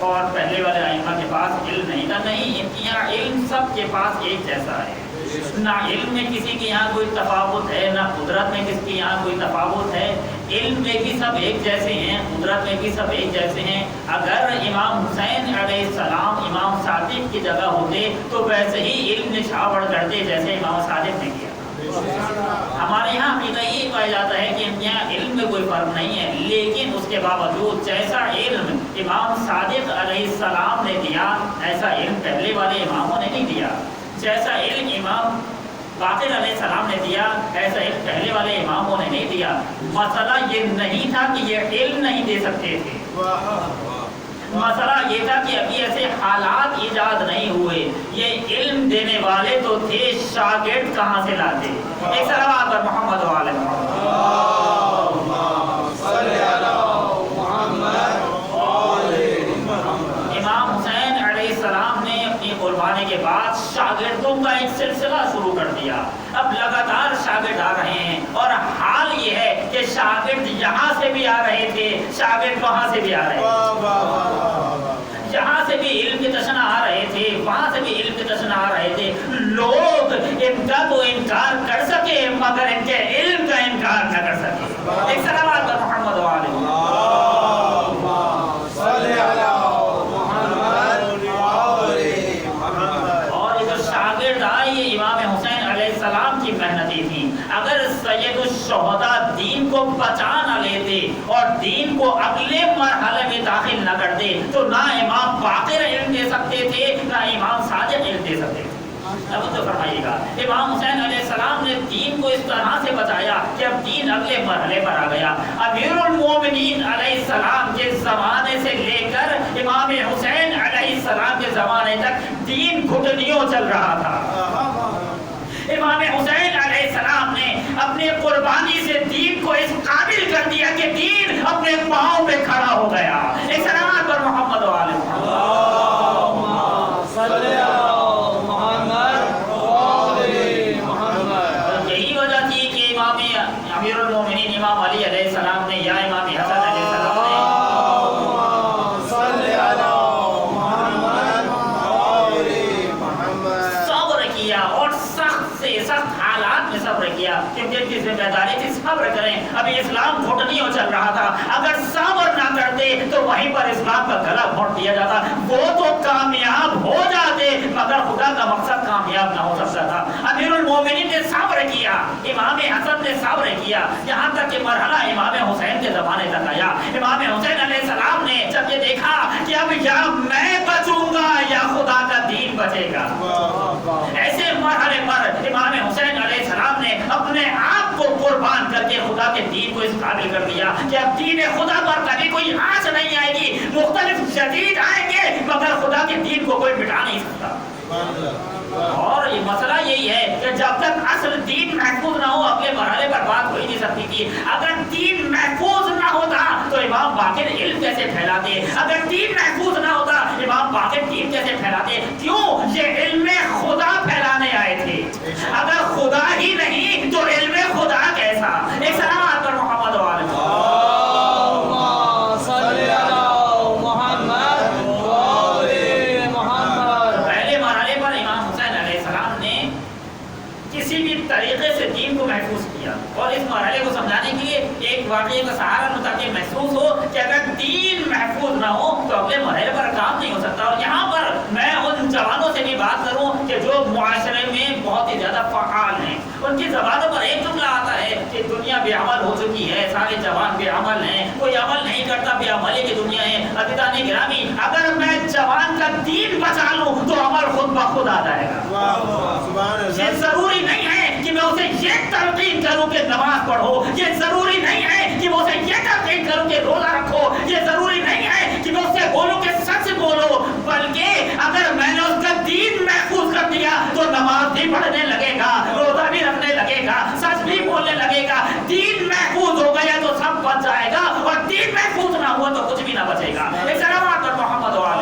اور پہلے والے ائمہ کے پاس علم نہیں تھا. نہیں، ان کے یہاں علم سب کے پاس ایک جیسا ہے. نہ علم میں کسی کے یہاں کوئی تفاوت ہے، نہ قدرت میں کسی کے یہاں کوئی تفاوت ہے. علم میں بھی سب ایک جیسے ہیں، قدرت میں بھی سب ایک جیسے ہیں. اگر امام حسین علیہ السلام امام صادق کی جگہ ہوتے تو ویسے ہی علم نشاور کرتے جیسے امام صادق نے کیا. ہمارے یہاں عقیدہ یہ پایا جاتا ہے کہ یہاں علم میں کوئی فرق نہیں ہے، لیکن اس کے باوجود جیسا علم امام صادق علیہ السلام نے دیا ایسا علم پہلے والے اماموں نے نہیں دیا. جیسا علم امام باقر علیہ السلام نے دیا ایسا علم پہلے والے اماموں نے نہیں دیا. مسئلہ یہ نہیں تھا کہ یہ علم نہیں دے سکتے تھے، مسئلہ یہ تھا کہ ابھی ایسے حالات ایجاد نہیں ہوئے. یہ علم دینے والے تو تھے، شاگرد کہاں سے لاتے؟ ایک صلوات پر محمد و آل محمد. امام حسین علیہ السلام نے اپنی قربانی کے بعد شاگردوں کا ایک سلسلہ شروع کر دیا. اب لگاتار شاگرد آ رہے ہیں اور حال یہ ہے کہ شاگرد یہاں سے بھی آ رہے تھے، شاگرد وہاں سے بھی آ رہے تھے. یہاں سے بھی علم کی تشنا آ رہے تھے، وہاں سے بھی علم کی تشنا آ رہے تھے. لوگ ان کا تو انکار کر سکے مگر ان کے علم کا انکار نہ کر سکے. ایک صلوات پر محمد و آل کی محنتیں تھیں. اگر سید الشہداء دین کو بچا نہ لیتے اور دین کو اگلے مرحلے میں داخل نہ کرتے تو نہ امام باقر علم دے سکتے تھے نہ امام صادق علم دے سکتے تھے. اب تو فرمائیے گا امام حسین علیہ السلام نے دین کو اس طرح سے بچایا کہ اب دین اگلے مرحلے پر آ گیا. امیر المومنین علیہ السلام کے زمانے سے لے کر امام حسین علیہ السلام کے زمانے تک دین گھٹنیوں چل رہا تھا. امام حسین علیہ السلام نے اپنی قربانی سے دین کو اس قابل کر دیا کہ دین اپنے پاؤں پہ کھڑا ہو گیا. ایک سلام پر محمد و آل محمد. یہی وجہ تھی کہ امام امیر المومنین امام علی علیہ السلام نے یا امام حسن علیہ السلام نے صبر کیا اور سخت حالات میں صبر کیا کیونکہ ان کی ذمہ داری تھی صبر کریں. ابھی اسلام گھٹنیوں چل رہا تھا، اگر صبر نہ کرتے تو وہیں پر اسلام کا گلا گھونٹ دیا جاتا. وہ تو کامیاب ہو جاتے مگر خدا کا مقصد کامیاب نہ ہو سکتا تھا. امیر المومنین نے صبر کیا، امام حسن نے صبر کیا، یہاں تک کہ مرحلہ امام حسین کے زمانے تک آیا. امام حسین علیہ السلام نے جب یہ دیکھا کہ اب یا میں بچوں گا یا خدا کا دین بچے گا، ایسے مرحلے پر امام حسین علیہ السلام نے اپنے آپ کو قربان کر کے خدا کے دین کو اس قابل کر دیا کہ اب دین خدا پر کبھی کوئی آنچ نہیں آئے گی. مختلف شدید آئیں گے مگر خدا کے دین کو کوئی مٹا نہیں سکتا. اور یہ مسئلہ یہی ہے کہ جب تک اصل دین محفوظ نہ ہو اگلے مرحلے پر بات ہو ہی نہیں سکتی تھی. اگر دین محفوظ نہ ہوتا تو امام باقر علم کیسے پھیلاتے؟ اگر دین محفوظ نہ ہوتا امام باقر دین کیسے پھیلاتے؟ کیوں؟ یہ علم خدا پھیلانے آئے تھے. اگر خدا ہی نہیں تو علم خدا کیسا؟ ایک سلام پر محمد و آل طریقے سے دین کو محفوظ کیا. اور اس مرحلے کو سمجھانے کے لیے ایک واقعے کا سہارا تاکہ محسوس ہو کہ اگر دین محفوظ نہ ہو تو اگلے مرحلے پر کام نہیں ہو سکتا. اور یہاں پر میں ان جوانوں سے بھی بات کروں کہ جو معاشرے میں بہت ہی زیادہ فعال ہیں. ان کی زبانوں پر ایک جملہ آتا ہے کہ دنیا بے عمل ہو چکی ہے، سارے جوان بے عمل ہیں، کوئی عمل نہیں کرتا، بے عملی کی دنیا ہے. عزیزان گرامی، اگر میں جوان کا دین بچا لوں تو عمل خود بخود آ جائے گا. یہ ضروری نہیں ہے کہ میں اسے یہ تلقین کروں کہ نماز پڑھو، یہ ضروری نہیں ہے کہ میں اسے یہ تلقین کروں کہ روزہ رکھو، یہ ضروری نہیں ہے کہ میں اسے بولوں کہ سچ بولو. بلکہ اگر میں نے اس کا دین محفوظ کر دیا تو نماز بھی پڑھنے لگے گا، روزہ بھی رکھنے لگے گا، سچ بھی بولنے لگے گا. دین محفوظ ہو گیا تو سب بچ جائے گا اور دین محفوظ نہ ہوا تو کچھ بھی نہ بچے گا. ایک سلام پر محمد و آل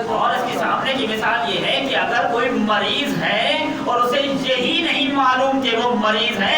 اور اس کے سامنے کی مثال یہ ہے کہ اگر کوئی مریض ہے اور اسے یہی نہیں معلوم کہ وہ مریض ہے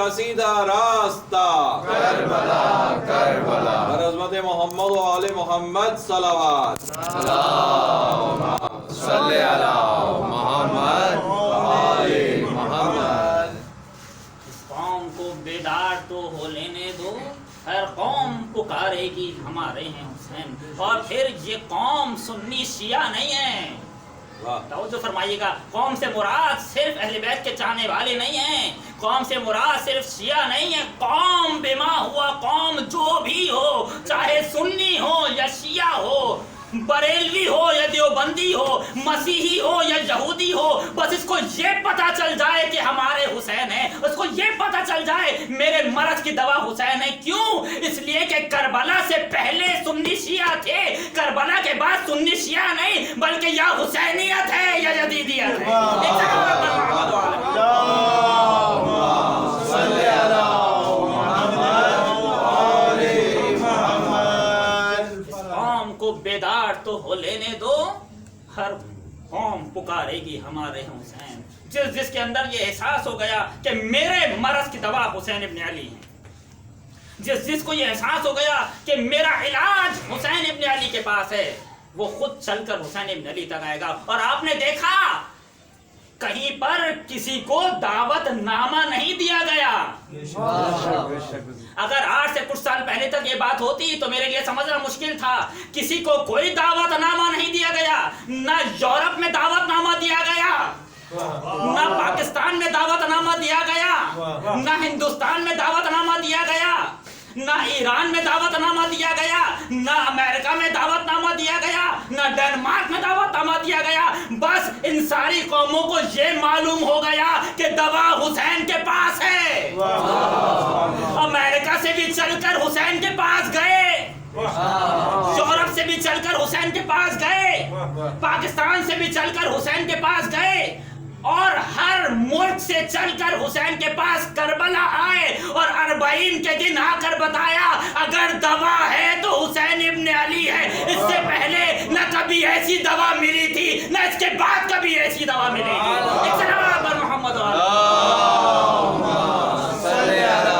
کا سیدھا راستہ کربلا کربلا عظمت محمد و آل محمد صلوات صلی علی محمد آل محمد اس قوم کو بیدار تو ہو لینے دو، ہر قوم پکارے گی ہمارے ہیں حسین، اور پھر یہ قوم سنی شیعہ نہیں ہے۔ توجہ فرمائیے گا، قوم سے مراد صرف اہل بیت کے چاہنے والے نہیں ہیں، قوم سے مراد صرف شیعہ نہیں ہے، قوم بما ہوا قوم جو بھی ہو، چاہے سنی ہو یا شیعہ ہو، بریلوی ہو یا دیوبندی ہو، مسیحی ہو یا یہودی ہو، بس اس کو یہ پتا چل جائے کہ ہمارے حسین ہیں، اس کو یہ پتا چل جائے میرے مرض کی دوا حسین ہے۔ کیوں؟ اس لیے کہ کربلا سے پہلے سنی شیعہ تھے، کربلا کے بعد سنی شیعہ نہیں بلکہ یا حسینیت ہے یا یزیدیت ہے۔ صلی علی قوم کو بیدار تو ہو لینے دو، ہر قوم پکارے گی ہمارے حسین۔ جس کے اندر یہ احساس ہو گیا کہ میرے مرض کی دوا حسین ابن علی ہے، جس کو یہ احساس ہو گیا کہ میرا علاج حسین ابن علی کے پاس ہے، وہ خود چل کر حسین ابن علی تک آئے گا۔ اور آپ نے دیکھا کہیں پر کسی کو دعوت نامہ نہیں دیا گیا۔ اگر آج سے کچھ سال پہلے تک یہ بات ہوتی تو میرے لیے سمجھنا مشکل تھا۔ کسی کو کوئی دعوت نامہ نہیں دیا گیا، نہ یورپ میں دعوت نامہ دیا گیا، نہ پاکستان میں دعوت نامہ دیا گیا، نہ ہندوستان میں دعوت نامہ دیا گیا، نہ ایران میں دعوت نامہ دیا گیا، نہ امریکہ میں دعوت نامہ دیا گیا، نہ ڈنمارک میں دعوت نامہ دیا گیا۔ بس ان ساری قوموں کو یہ معلوم ہو گیا کہ دوا حسین کے پاس ہے۔ امریکہ سے بھی چل کر حسین کے پاس گئے، یورپ سے بھی چل کر حسین کے پاس گئے، پاکستان سے بھی چل کر حسین کے پاس گئے، اور ہر ملک سے چل کر حسین کے پاس کربلا آئے، اور 40 کے دن آ کر بتایا اگر دوا ہے تو حسین ابن علی ہے۔ اس سے پہلے نہ کبھی ایسی دوا ملی تھی، نہ اس کے بعد کبھی ایسی دوا ملی تھی۔ ایک سلام پر محمد صلی علی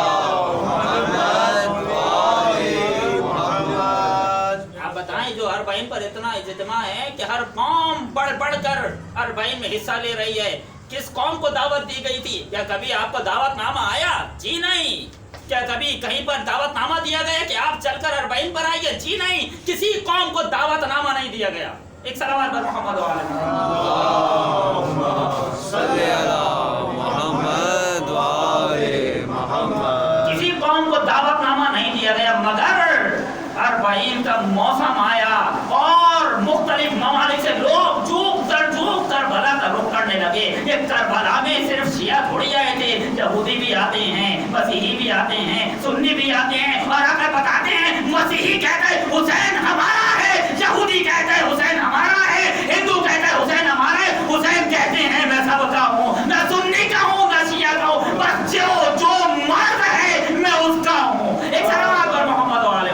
آپ بتائیں، جو 40 پر اتنا اجتماع ہے کہ ہر قوم بڑھ بڑھ کر 40 میں حصہ لے رہی ہے، کس قوم کو دعوت دی گئی تھی؟ کیا کبھی آپ کو دعوت نامہ آیا؟ جی نہیں۔ کیا کبھی کہیں پر دعوت نامہ دیا گیا کہ آپ چل کر 40 پر آئیے؟ جی نہیں، کسی قوم کو دعوت نامہ نہیں دیا گیا۔ ایک سلام پر محمد صلی علی محمد وآل محمد کسی قوم کو دعوت نامہ نہیں دیا گیا، مگر 40 کا موسم آیا اور مختلف ممالک سے لوگ جھوک کر کربلا کا رخ کرنے لگے۔ یہ کربلا میں صرف شیعہ تھوڑی آئے تھے، یہودی بھی آتے ہیں، مسیحی بھی آتے ہیں، سنی بھی آتے ہیں، اور آ کر بتاتے ہیں مسیحی کہتا ہے حسین ہمارا ہے، یہودی کہتا ہے حسین ہمارا ہے، ہندو کہتا ہے حسین ہمارا ہے۔ حسین کہتے ہیں میں سب کا ہوں، نہ سنی کا ہوں نہ شیعہ کا ہوں، بس جو مرد ہے میں اس کا ہوں۔ ایک سلام پر محمد والے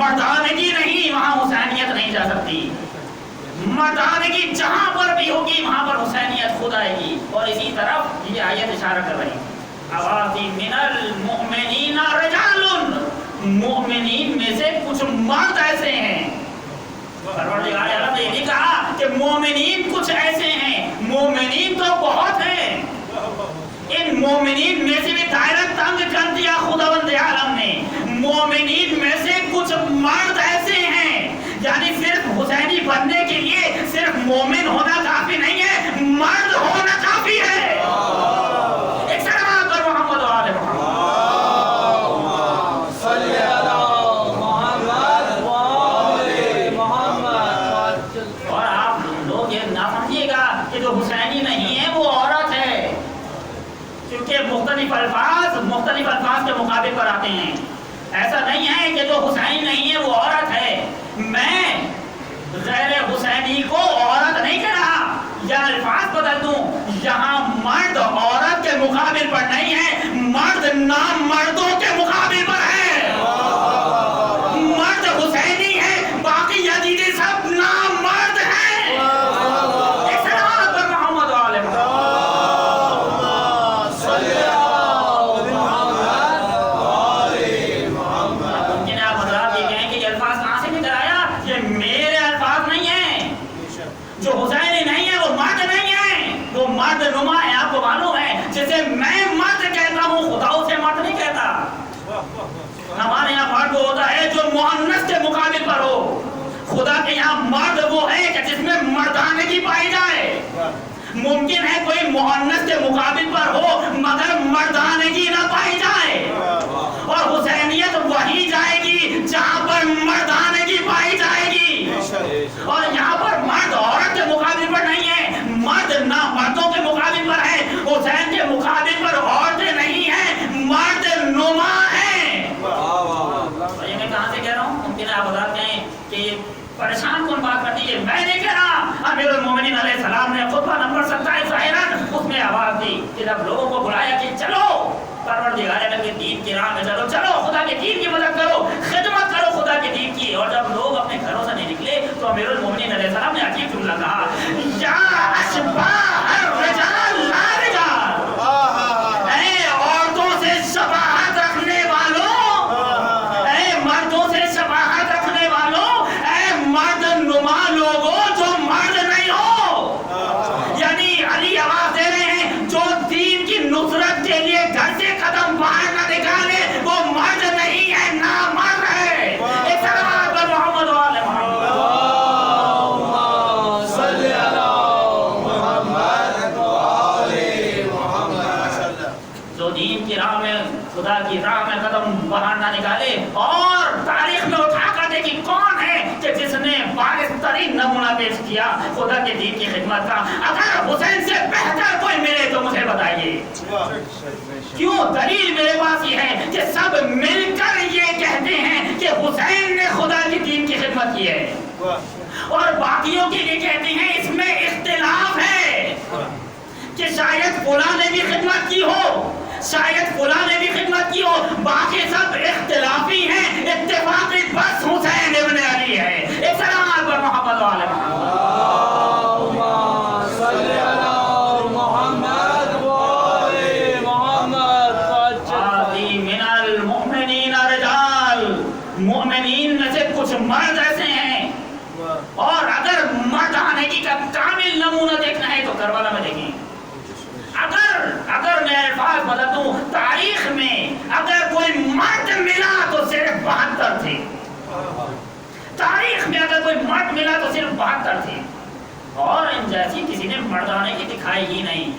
مردانگی نہیں، وہاں حسینیت نہیں جا سکتی۔ مردانگی جہاں پر بھی ہوگی وہاں پر حسینیت خود آئے گی۔ اور اسی طرف یہ آیت اشارہ کر رہی ہے، اواذی من المؤمنین رجال، مومنین میں سے کچھ مرد ایسے ہیں۔ پروردگار عالم نے یہ نہیں کہا کہ مومنین کچھ ایسے ہیں، مومنین تو بہت ہیں۔ ان مومنین میں سے بھی دائرہ تنگ کر دیا خداوند عالم نے۔ مومنین میں سے کچھ مرد ایسے ہیں، یعنی صرف حسینی بننے کے لیے صرف مومن ہونا کافی نہیں ہے، مرد ہونا کافی ہے۔ ایک سلام پر محمد وآل محمد صلی علی محمد وآل محمد۔ اور آپ لوگ یہ نہ سمجھیے گا کہ جو حسینی نہیں ہے وہ عورت ہے، کیونکہ مختلف الفاظ کے مقابل پر آتے ہیں۔ ایسا نہیں ہے کہ جو حسین نہیں ہے وہ عورت ہے۔ میں غیر حسینی کو عورت نہیں کہہ رہا، یا الفاظ بدل دوں، یہاں مرد عورت کے مقابل پر نہیں ہے، مرد نام مردوں کے مقابل پر ہے۔ مرد حسینی ہے، خدا کے یہاں مرد وہ ہے کہ جس میں مردانگی پائی جائے. ممکن ہے کوئی مؤنث کے مقابل پر ہو مگر مردانگی نہ پائی جائے. اور حسینیت وہی جائے گی جہاں پر مردانگی پائی جائے گی. اور یہاں پر مرد عورت کے مقابل پر نہیں ہے, مرد نہ مردوں کے مقابل پر ہے. حسین کے مقابل پر عورتیں نہیں ہیں, مرد نما ہیں. اور یہ میں کہاں سے کہہ رہا ہوں؟ ممکن ہے آپ حضرات کہیں کہ پریشان کون بات کرتی ہے, میں نہیں کہہ رہا. امیر المومنین علیہ السلام نے خطبہ نمبر 27 ظاہراً اس میں آواز دی کہ جب لوگوں کو بلایا کہ چلو پروردگار عالم کے دین کی راہ میں چلو, چلو خدا کے دین کی مدد کرو, خدمت کرو خدا کے دین کی. اور جب لوگ اپنے گھروں سے نہیں نکلے تو امیر المومنین علیہ السلام نے عجیب جملہ کہا, یا اشباہ الرجال لا رجال, اے عورتوں سے شباہت رکھنے والوں, اے مردوں سے شباہت رکھنے والوں, اے مرد نما لوگوں جو مرد نہیں ہو. یعنی علی آواز دے رہے ہیں جو دین کی نصرت کے لیے گھر سے قدم باہر نہ نکالے وہ مرد نہیں ہے, نہ مرد ہے. ایک سلام پر محمد و آل محمد. جو دین کی راہ میں خدا کی راہ میں قدم باہر نہ نکالے. اور تاریخ میں اٹھا کر دیکھی کون ہے کہ جس نے بارز ترین نمونہ پیش کیا خدا کے دین کی خدمت کا. اگر حسین سے بہتر کوئی ملے تو مجھے بتائیے. کیوں؟ دلیل میرے پاس یہ ہے کہ سب مل کر یہ کہتے ہیں کہ حسین نے خدا کے دین کی خدمت کی ہے, اور باقیوں کے لیے کہتے ہیں اس میں اختلاف ہے کہ شاید فلاں نے بھی خدمت کی ہو, شاید فلاں نے بھی خدمت کی ہو. باقی سب اختلافی ہیں, اتفاقی بس حسین ابن علی ہے. ایک سلام پر محمد و آل محمد. من المؤمنین رجال, مومنین میں سے کچھ مرد ایسے ہیں. اور اگر مردانگی کا کامل نمونہ دیکھنا ہے تو کربلا میں دیکھیں. اگر میں الفاظ بدل دوں, تاریخ میں اگر کوئی مرد ملا تو صرف 72 تھے. تاریخ میں اگر کوئی مرد ملا تو صرف 72 تھے. اور ان جیسی کسی نے مردانگی دکھائی ہی نہیں.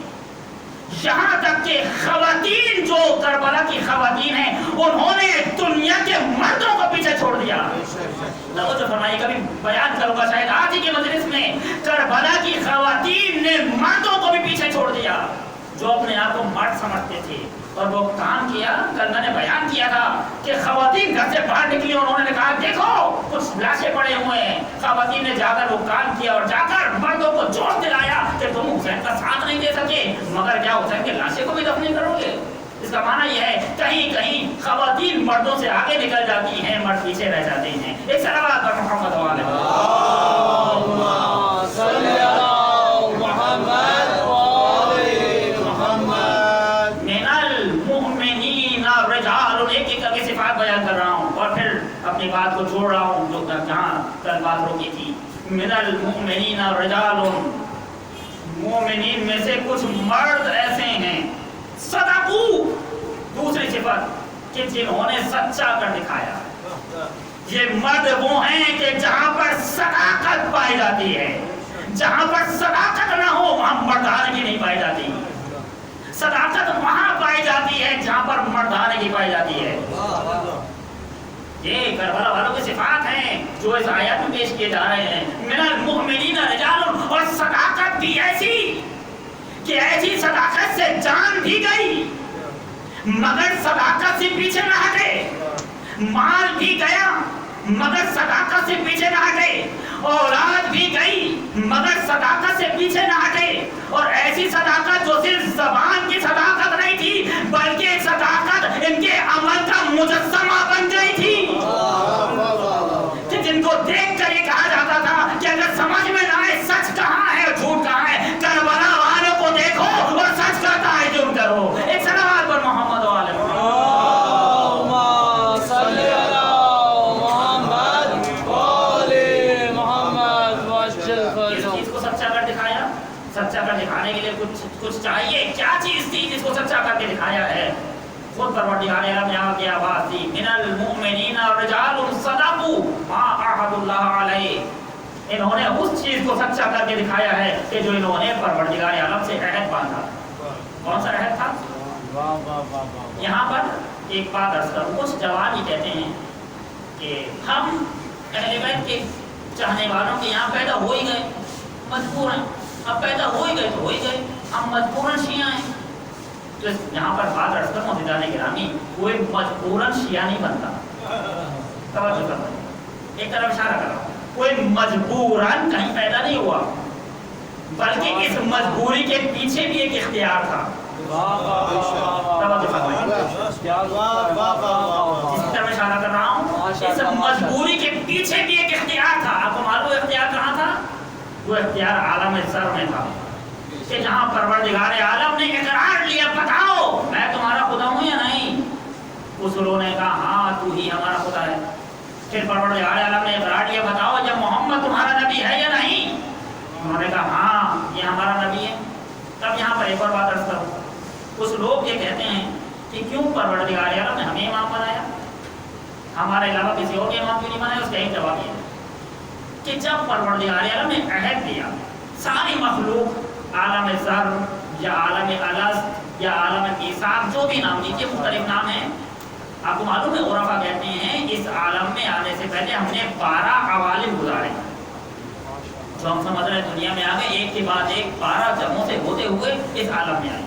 یہاں تک کہ خواتین جو کربلا کی خواتین ہیں انہوں نے دنیا کے مردوں کو پیچھے چھوڑ دیا. توجہ فرمائیے, کبھی بیان کروں گا شاید آج ہی کے مجلس میں, کربلا کی خواتین نے مردوں کو بھی پیچھے چھوڑ دیا جو اپنے آپ کو مرد سمجھتے تھے. اور وہ کام کیا, کل میں نے بیان کیا تھا کہ خواتین گھر سے باہر نکلی اور انہوں نے کہا دیکھو کچھ لاشیں پڑے ہوئے ہیں. خواتین نے جا کر وہ کام کیا اور جا کر مردوں کو جوش دلایا کہ تم حسین کا ساتھ نہیں دے سکے مگر کیا حسین کے لاشیں کو بھی دفن کرو گے. اس کا معنی یہ ہے کہیں کہیں خواتین مردوں سے آگے نکل جاتی ہیں, مرد پیچھے رہ جاتے ہیں. ایک صلوات پر محمد و آل بیان کر رہا ہوں اور پھر اپنی بات کو جوڑ رہا ہوں جو جہاں کل بات روکی تھی. من المؤمنین رجال, مومنین میں سے کچھ مرد ایسے ہیں, صدقو, دوسری صفت کہ جنہوں نے سچا کر دکھایا. یہ مرد وہ ہیں کہ جہاں پر صداقت پائی جاتی ہے, جہاں پر صداقت نہ ہو وہاں مردانگی نہیں پائی جاتی. صداقت وہاں پائی جاتی ہے جہاں پر مردانگی پائی جاتی ہے. یہ کربلا والوں کی صفات ہیں جو اس آیات میں پیش کیے جا رہے ہیں. من المؤمنین رجال, اور صداقت بھی ایسی کہ ایسی صداقت سے جان بھی گئی مگر صداقت سے پیچھے نہ ہٹے, مال بھی گیا مگر صداقت سے پیچھے نہ ہٹے, اولاد بھی گئی مگر صداقت سے پیچھے نہ ہٹے. اور ایسی صداقت جو صرف زبان کی صداقت نہیں تھی بلکہ صداقت ان کے عمل کا مجسمہ بن گئی تھی کہ جن کو دیکھ کر یہ کہا جاتا تھا کہ اگر سمجھ میں نہ آئے سچ کہاں ہے اور جھوٹ کہاں ہے, کربلا والوں کو دیکھو اور سچ کا تعین کرو. ایک صلوات پر محمد و آل محمد. سچا کر دکھانے کے لیے کچھ چاہیے. کیا چیز تھی جس کو سچا کر کے دکھایا ہے؟ خود پروردگار عالم نے یہاں کی آواز دی, من المؤمنین رجال صدقوا ما عاهدوا الله علیہ. انہوں نے اس چیز کو سچا کر کے دکھایا ہے کہ جو انہوں نے پروردگار عالم سے عہد باندھا. کون سا عہد تھا؟ یہاں پر ایک بات عرض کروں. کچھ جوان ہی کہتے ہیں کہ ہم اہل بیت کے چاہنے والوں کے یہاں پیدا ہو ہی گئے, مجبور ہیں. اب پیدا ہو ہی گئے تو ہو ہی گئے, ہم مجبوراً شیعہ ہیں. تو یہاں پر بات عرض کروں عزیزان گرامی, کوئی مجبوراً شیعہ نہیں بنتا. توجہ کرنا, ایک طرف اشارہ کر رہا ہوں, کوئی مجبوراً کہیں پیدا نہیں ہوا, بلکہ اس مجبوری کے پیچھے بھی ایک اختیار تھا. توجہ کرنا, جس طرح اشارہ کر رہا ہوں, اس مجبوری کے پیچھے بھی ایک اختیار تھا. آپ کو معلوم اختیار کہاں تھا؟ وہ اختیار عالم ذر میں تھا, کہ جہاں پروردگار عالم نے اقرار لیا, بتاؤ میں تمہارا خدا ہوں یا نہیں. اس لوگوں نے کہا ہاں تو ہی ہمارا خدا ہے. پھر پروردگار عالم نے اقرار لیا, بتاؤ جب محمد تمہارا نبی ہے یا نہیں. انہوں نے کہا ہاں یہ ہمارا نبی ہے. تب یہاں پر ایک اور بات عرض کروں. کچھ لوگ یہ کہتے ہیں کہ کیوں پروردگار عالم نے ہمیں امام بنایا, ہمارے علاوہ کسی اور کے امام کیوں نہیں بنایا. اس کا ایک جواب یہ ہے کہ جب پروردگار عالم نے عہد دیا, ساری مخلوق عالم ذر یا عالم الست یا عالم میثاق, جو بھی نام دیجیے, مختلف نام ہیں. آپ کو معلوم ہے عرفا کہتے ہیں اس عالم میں آنے سے پہلے ہم نے 12 عوالم گزارے, جو ہم سمجھ رہے ہیں دنیا میں آ گئے, ایک کے بعد ایک 12 جمعوں سے ہوتے ہوئے اس عالم میں آئے.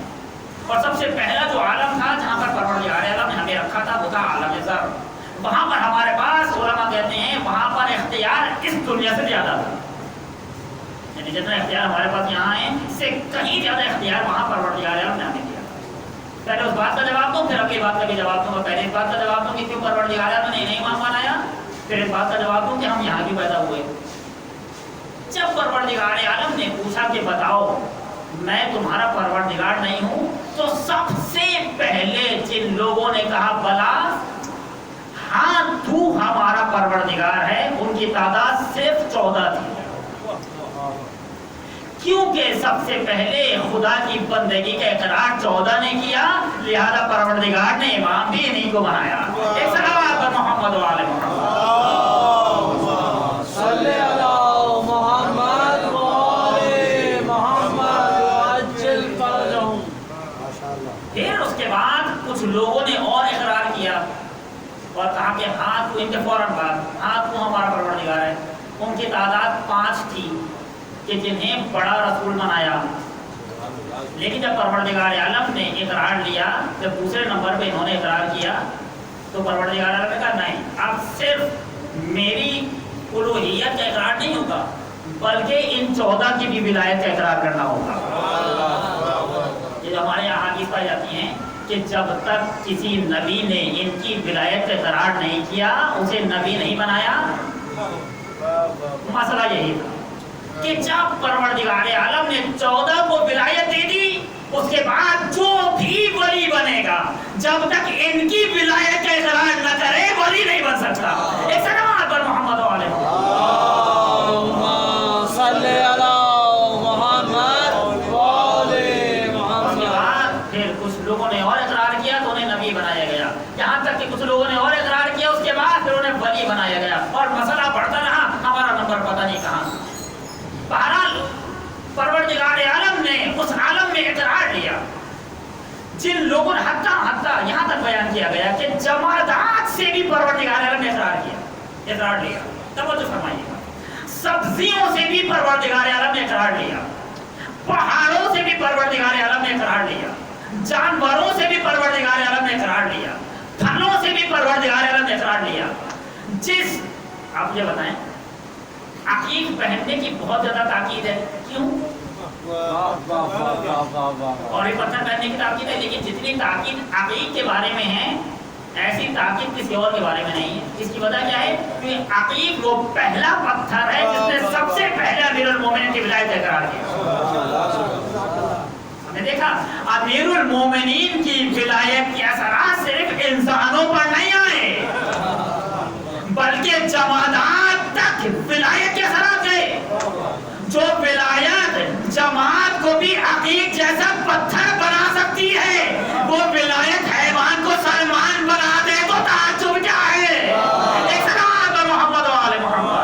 اور سب سے پہلا جو عالم تھا جہاں پر پروردگار عالم نے ہمیں رکھا تھا وہ تھا عالم ذر. وہاں پر ہمارے پاس علماء کہتے ہیں وہاں پر اختیار اس دنیا سے زیادہ تھا, یعنی جتنا اختیار ہمارے پاس یہاں ہے اس سے کہیں زیادہ اختیار وہاں پروردگار عالم نے ہمیں دیا. پہلے اس بات کا جواب دوں, پھر اگلی بات کا بھی جواب دوں گا. پہلے اس بات کا جواب دوں کہ کیوں پروردگار عالم نے انہیں امام بنایا, پھر اس بات کا جواب دوں کہ ہم یہاں بھی پیدا ہوئے. جب پروردگار عالم نے پوچھا کہ بتاؤ میں تمہارا پروردگار نہیں ہوں, تو سب سے پہلے جن لوگوں نے کہا بلا ہاں تو ہمارا پروردگار ہے, ان کی تعداد صرف 14 تھی. کیونکہ سب سے پہلے خدا کی بندگی کا اقرار 14 نے کیا, لہذا پروردگار نے امام بھی انہیں کو بنایا. ایک صلوات پر محمد و آل محمد. صلی علی محمد و آل محمد وعجل فرجہم. پھر اس کے بعد کچھ لوگوں نے اور اقرار کیا اور کہا کہ ہاں تو, ان کے فوراً بعد ہاں تو ہمارا پروردگار ہے. ان کی تعداد 5 تھی کہ جنہیں بڑا رسول بنایا. لیکن جب پروردگار عالم نے اقرار لیا, جب دوسرے نمبر پہ انہوں نے اقرار کیا, تو پروردگار عالم نے کہا نہیں, اب صرف میری الوہیت کا اقرار نہیں ہوگا, بلکہ ان 14 کی بھی ولایت کا اقرار کرنا ہوگا. یہ جو ہمارے یہاں حدیث پائی جاتی ہیں کہ جب تک کسی نبی نے ان کی ولایت کا اقرار نہیں کیا, اسے نبی نہیں بنایا. مسئلہ یہی تھا کہ جب پروردگار عالم نے 14 کو ولایت دے دی, اس کے بعد جو بھی ولی بنے گا جب تک ان کی ولایت کا اقرار نہ کرے ولی نہیں بن سکتا. ایک صلوات پر محمد و آل اللہم صلی علی محمد و آل محمد. پھر کچھ لوگوں نے اور اقرار کیا تو انہیں نبی بنایا گیا, یہاں تک کہ کچھ لوگوں نے اور اقرار کیا, اس کے بعد پھر انہیں ولی بنایا گیا, اور مسئلہ بڑھتا رہا, ہمارا نمبر پتہ نہیں کہاں. بہرحال پروردگار عالم نے اس عالم میں اقرار لیا. جن لوگوں نے حتیٰ یہاں تک بیان کیا گیا کہ جمادات سے بھی پروردگار عالم نے اقرار لیا. توجہ فرمائیے گا, سبزیوں سے بھی پروردگار عالم نے اقرار لیا, پہاڑوں سے بھی پروردگار عالم نے اقرار لیا, جانوروں سے بھی پروردگار عالم نے اقرار لیا, پھلوں سے بھی پروردگار عالم نے اقرار لیا. جس آپ یہ بتائیں, عقیق پہننے کی بہت زیادہ تاکید ہے, کیوں؟ اور یہ پتھر پہننے کی تاکید ہے, لیکن جتنی تاکید عقیق کے بارے میں ہے ایسی تاکید کسی اور کے بارے میں نہیں ہے. اس کی وجہ کیا ہے؟ کہ عقیق وہ پہلا پتھر ہے جس نے سب سے پہلے امیر المومنین کی ولایت کا اقرار کیا. ہم نے دیکھا امیر المومنین کی ولایت کے اثرات صرف انسانوں پر نہیں آئے, بلکہ جمادات تک ولایت کے اثرات گئے. جو ولایت جماعت کو بھی عقیق جیسا پتھر بنا سکتی ہے, وہ ولایت حیوان کو سلمان بنا دے تو تعجب کیا ہے. ایک صلوات پر محمد و آل محمد.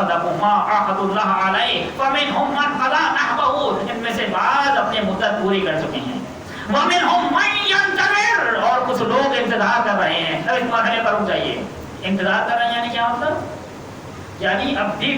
وصدقوا ما عاهدوا الله علیہ فمنهم من قضى نحبه، ان میں سے بعض اپنے مدت پوری کر چکے ہیں، ومنهم من ينتظر، اور کچھ لوگ انتظار کر رہے ہیں، اب اس مرحلے پر رک جائیے، انتظار کر رہے ہیں یعنی کیا مطلب؟ یعنی اب بھی